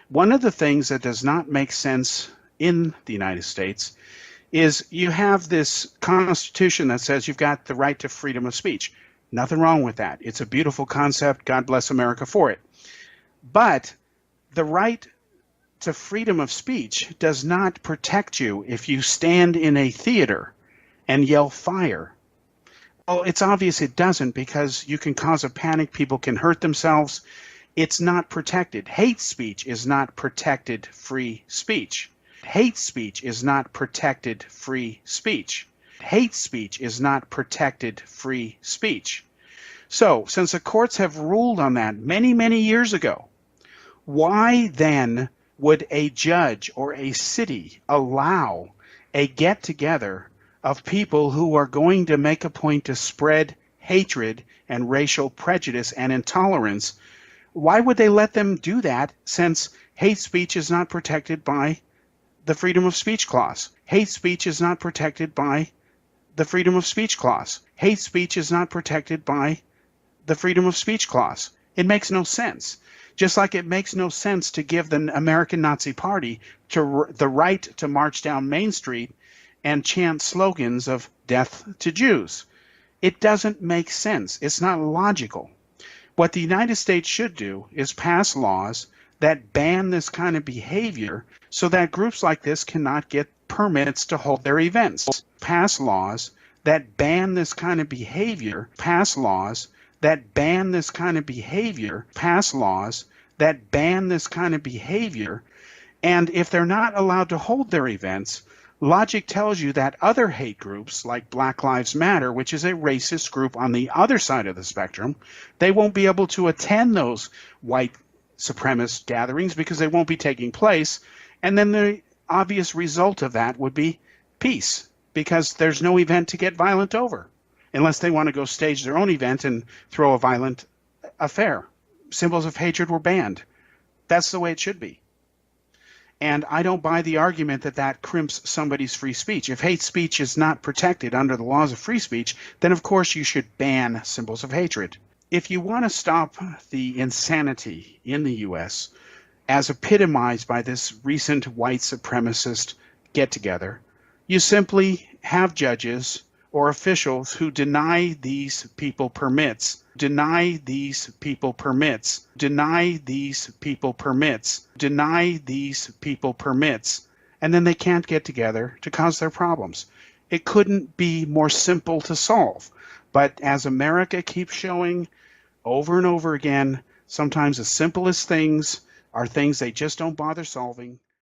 One of the things that does not make sense in the United States is you have this Constitution that says you've got the right to freedom of speech. Nothing wrong with that. It's a beautiful concept. God bless America for it. But the right to freedom of speech does not protect you if you stand in a theater and yell fire. Well, it's obvious it doesn't, because you can cause a panic. People can hurt themselves. It's not protected. Hate speech is not protected free speech. Hate speech is not protected free speech. Hate speech is not protected free speech. So, since the courts have ruled on that many, many years ago, why then would a judge or a city allow a get-together of people who are going to make a point to spread hatred and racial prejudice and intolerance? Why would they let them do that, since hate speech is not protected by the freedom of speech clause? Hate speech is not protected by the freedom of speech clause. Hate speech is not protected by the freedom of speech clause. It makes no sense. Just like it makes no sense to give the American Nazi Party the right to march down Main Street and chant slogans of death to Jews. It doesn't make sense. It's not logical. What the United States should do is pass laws that ban this kind of behavior so that groups like this cannot get permits to hold their events. Pass laws that ban this kind of behavior. Pass laws that ban this kind of behavior. Pass laws that ban this kind of behavior. And if they're not allowed to hold their events, logic tells you that other hate groups like Black Lives Matter, which is a racist group on the other side of the spectrum, they won't be able to attend those white supremacist gatherings because they won't be taking place. And then the obvious result of that would be peace, because there's no event to get violent over, unless they want to go stage their own event and throw a violent affair. Symbols of hatred were banned. That's the way it should be. And I don't buy the argument that that crimps somebody's free speech. If hate speech is not protected under the laws of free speech, then of course you should ban symbols of hatred. If you want to stop the insanity in the U.S., as epitomized by this recent white supremacist get-together, you simply have judges or officials who deny these people permits, deny these people permits, deny these people permits, deny these people permits, and then they can't get together to cause their problems. It couldn't be more simple to solve. But as America keeps showing over and over again, sometimes the simplest things are things they just don't bother solving.